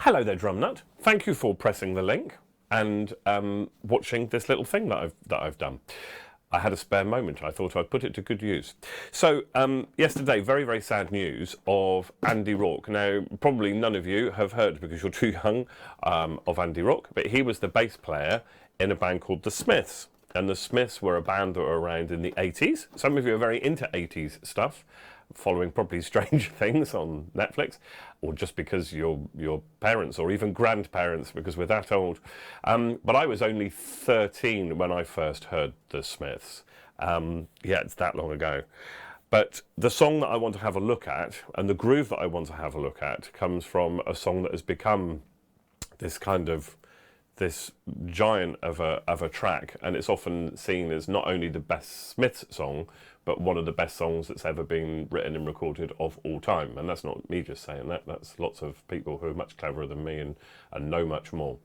Hello there, Drum Nut. Thank you for pressing the link and watching this little thing that I've done. I had a spare moment. I thought I'd put it to good use. So yesterday, very, very sad news of Andy Rourke. Now, probably none of you have heard, because you're too young, of Andy Rourke, but he was the bass player in a band called the Smiths. And the Smiths were a band that were around in the 80s. Some of you are very into 80s stuff, following probably Stranger Things on Netflix, or just because your parents or even grandparents, because we're that old. But I was only 13 when I first heard the Smiths. Yeah, it's that long ago. But the song that I want to have a look at, and the groove that I want to have a look at, comes from a song that has become this kind of this giant of a track, and it's often seen as not only the best Smiths song, but one of the best songs that's ever been written and recorded of all time. And that's not me just saying that, that's lots of people who are much cleverer than me and know much more.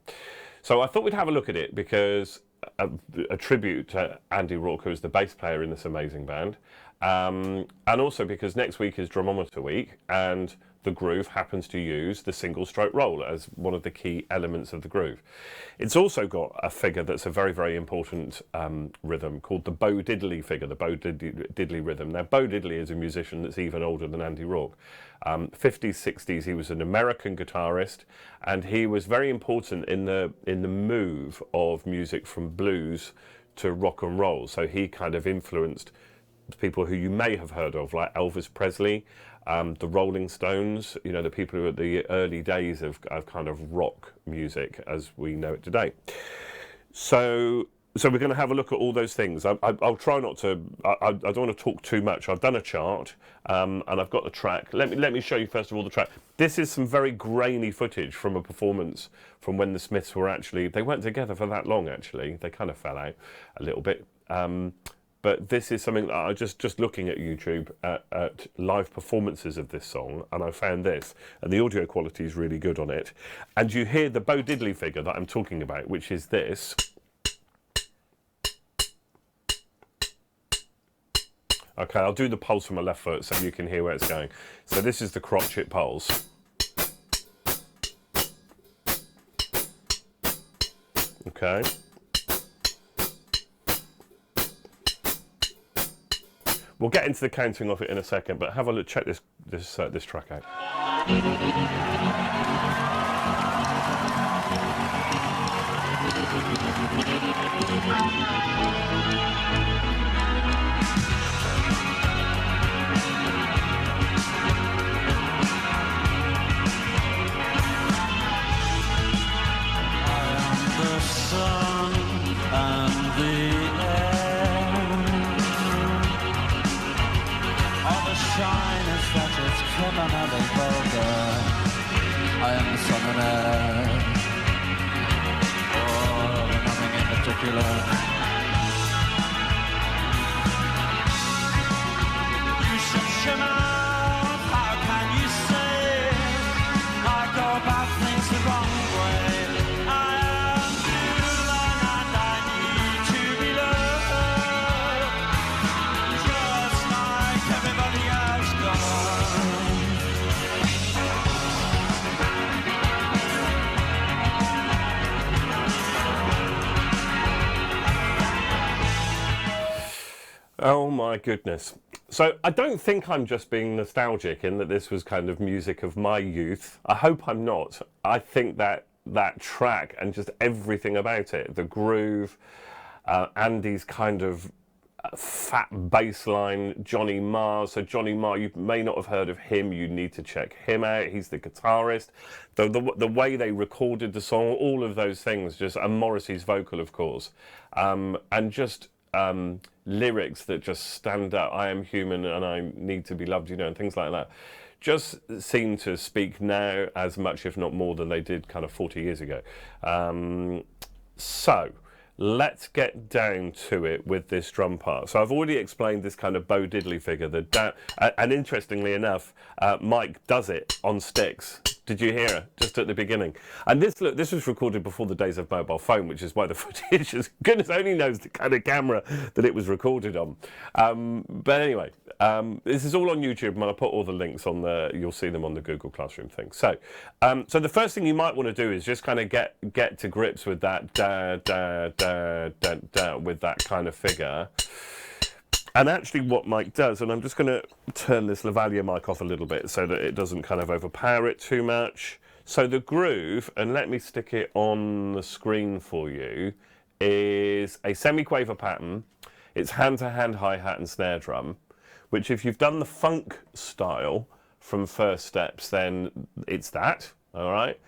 So I thought we'd have a look at it, because a tribute to Andy Rourke, who's the bass player in this amazing band, and also because next week is Drumometer Week, and the groove happens to use the single stroke roll as one of the key elements of the groove. It's also got a figure that's a very, very important rhythm called the Bo Diddley figure, the Bo Diddley rhythm. Now, Bo Diddley is a musician that's even older than Andy Rourke. 50s, 60s, he was an American guitarist, and he was very important in the move of music from blues to rock and roll. So he kind of influenced people who you may have heard of, like Elvis Presley, the Rolling Stones, you know, the people who are at the early days of kind of rock music as we know it today. So we're going to have a look at all those things. I'll try not to, I don't want to talk too much. I've done a chart, and I've got the track. Let me show you first of all the track. This is some very grainy footage from a performance from when the Smiths were actually, they weren't together for that long actually. They kind of fell out a little bit. But this is something that I just looking at YouTube at live performances of this song, and I found this, and the audio quality is really good on it. And you hear the Bo Diddley figure that I'm talking about, which is this. Okay, I'll do the pulse from my left foot so you can hear where it's going. So this is the crotchet pulse. Okay. We'll get into the counting of it in a second, but have a look, check this track out. Criminally vulgar. I am the sun and air, or nothing in particular. You should shimmer. How can you say I go about things the wrong way? I am human and I need to be loved, just like everybody else does. Oh my goodness. So I don't think I'm just being nostalgic in that this was kind of music of my youth. I hope I'm not. I think that track and just everything about it, the groove, Andy's kind of fat bass line, Johnny Marr. So Johnny Marr, you may not have heard of him, you need to check him out. He's the guitarist. The way they recorded the song, all of those things, just, and Morrissey's vocal, of course, and just lyrics that just stand out. I am human and I need to be loved, you know, and things like that. Just seem to speak now as much, if not more, than they did kind of 40 years ago. So let's get down to it with this drum part. So I've already explained this kind of Bo Diddley figure, and interestingly enough, Mike does it on sticks. Did you hear it? Just at the beginning. And this was recorded before the days of mobile phone, which is why the footage is, goodness only knows the kind of camera that it was recorded on. But anyway, this is all on YouTube, and I'll put all the links on you'll see them on the Google Classroom thing. So, so the first thing you might want to do is just kind of get to grips with that with that kind of figure. And actually what Mike does, and I'm just going to turn this lavalier mic off a little bit so that it doesn't kind of overpower it too much. So the groove, and let me stick it on the screen for you, is a semi-quaver pattern. It's hand-to-hand hi-hat and snare drum, which if you've done the funk style from First Steps, then it's that, all right?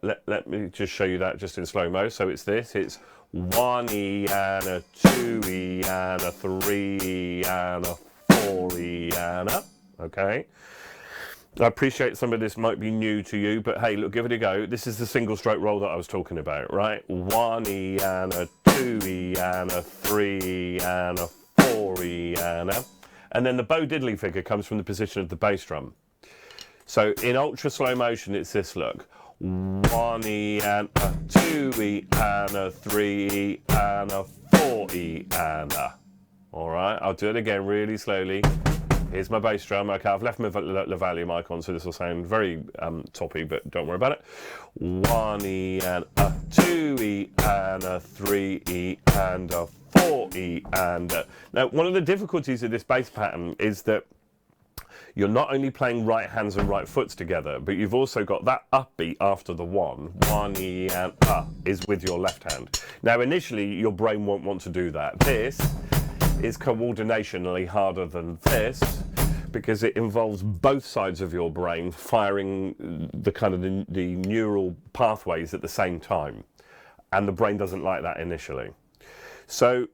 Let me just show you that just in slow-mo. So it's this, it's 1E and a 2E and a 3E and a 4E and a, okay? I appreciate some of this might be new to you, but hey, look, give it a go. This is the single stroke roll that I was talking about, right? 1E and a 2E and a 3E and a 4E and a, and then the bow diddly figure comes from the position of the bass drum. So in ultra slow motion, it's this look. 1E and a 2E and a 3E and a 4E and a. All right, I'll do it again really slowly. Here's my bass drum. Okay, I've left my lavalier mic on, so this will sound very toppy, but don't worry about it. 1E and a 2E and a 3E and a 4E and a. Now, one of the difficulties of this bass pattern is that you're not only playing right hands and right foots together, but you've also got that upbeat after the 1E and is with your left hand. Now, initially, your brain won't want to do that. This is coordinationally harder than this because it involves both sides of your brain firing the kind of the neural pathways at the same time. And the brain doesn't like that initially. So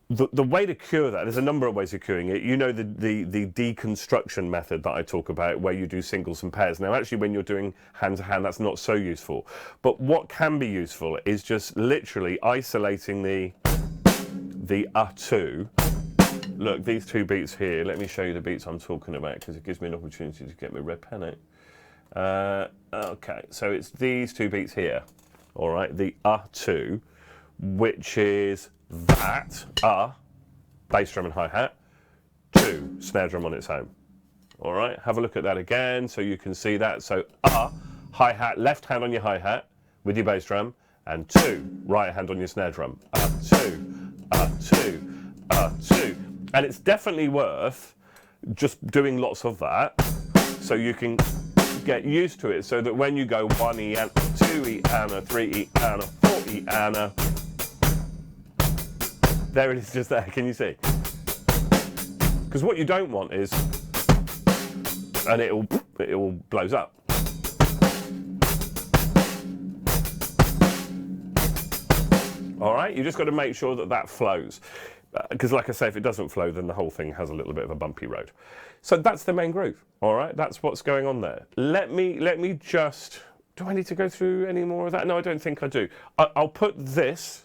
the way to cure that, there's a number of ways of curing it. You know the deconstruction method that I talk about where you do singles and pairs. Now actually when you're doing hand to hand, that's not so useful. But what can be useful is just literally isolating the 2. Look, these 2 beats here, let me show you the beats I'm talking about because it gives me an opportunity to get my red pen out. Okay, so it's these 2 beats here, all right, the 2, which is that, bass drum and hi-hat, 2, snare drum on its own. All right, have a look at that again so you can see that. So, hi-hat, left hand on your hi-hat with your bass drum, and 2, right hand on your snare drum. 2, 2, 2. And it's definitely worth just doing lots of that so you can get used to it so that when you go 1E and 2E and a 3E and a 4E and a, there it is just there, can you see? Because what you don't want is, and it all blows up. All right, you just got to make sure that that flows. Because like I say, if it doesn't flow, then the whole thing has a little bit of a bumpy road. So that's the main groove, all right? That's what's going on there. Let me just, do I need to go through any more of that? No, I don't think I do. I'll put this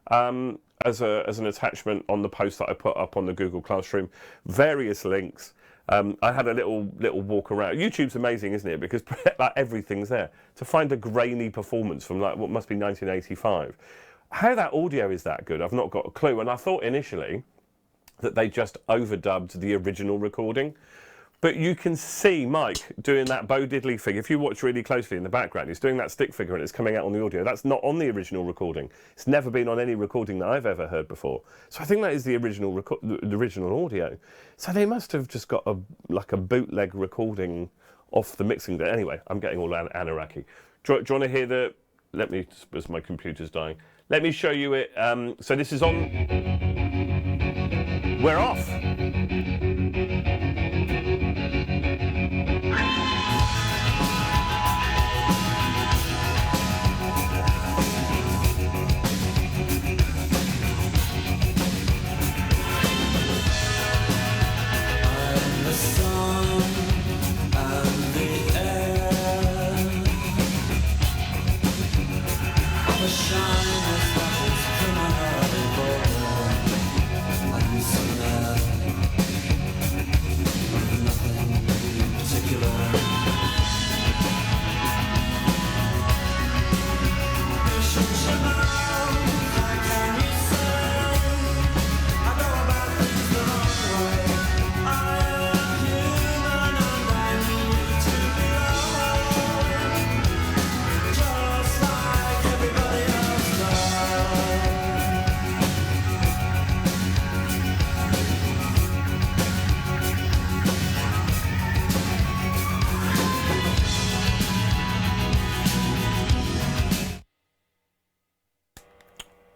as an attachment on the post that I put up on the Google Classroom. Various links. I had a little walk around. YouTube's amazing, isn't it? Because like everything's there. To find a grainy performance from like what must be 1985. How that audio is that good, I've not got a clue. And I thought initially that they just overdubbed the original recording. But you can see Mike doing that bow diddly figure. If you watch really closely in the background, he's doing that stick figure and it's coming out on the audio. That's not on the original recording. It's never been on any recording that I've ever heard before. So I think that is the original audio. So they must have just got like a bootleg recording off the mixing there. Anyway, I'm getting all anaraki. Do you want to hear the... Let me... as my computer's dying. Let me show you it. So this is on... We're off.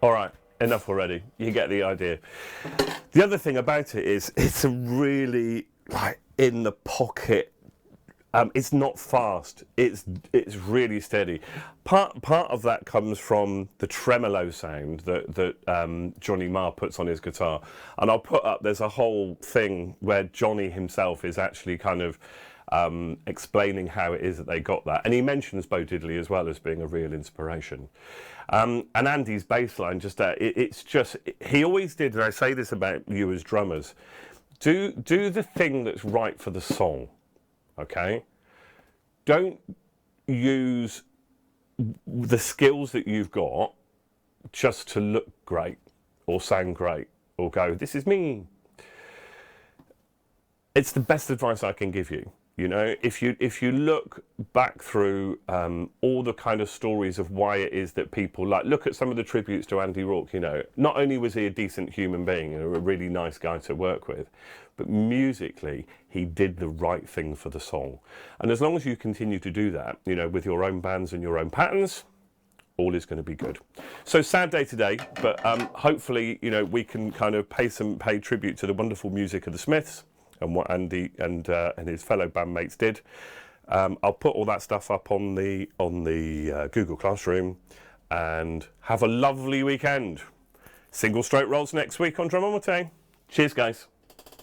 All right, enough already. You get the idea. The other thing about it is it's a really like in the pocket. It's not fast. It's really steady. Part of that comes from the tremolo sound that Johnny Marr puts on his guitar, and I'll put up. There's a whole thing where Johnny himself is actually kind of explaining how it is that they got that, and he mentions Bo Diddley as well as being a real inspiration. And Andy's bass line, it's just he always did. And I say this about you as drummers: do the thing that's right for the song. Okay, don't use the skills that you've got just to look great or sound great or go, this is me. It's the best advice I can give you. You know, if you look back through all the kind of stories of why it is that people like, look at some of the tributes to Andy Rourke, you know, not only was he a decent human being and a really nice guy to work with, but musically, he did the right thing for the song. And as long as you continue to do that, you know, with your own bands and your own patterns, all is going to be good. So sad day today, but hopefully, you know, we can kind of pay tribute to the wonderful music of the Smiths and what Andy and his fellow bandmates did. I'll put all that stuff up on the Google Classroom, and have a lovely weekend. Single stroke rolls next week on Drumometer. Cheers, guys.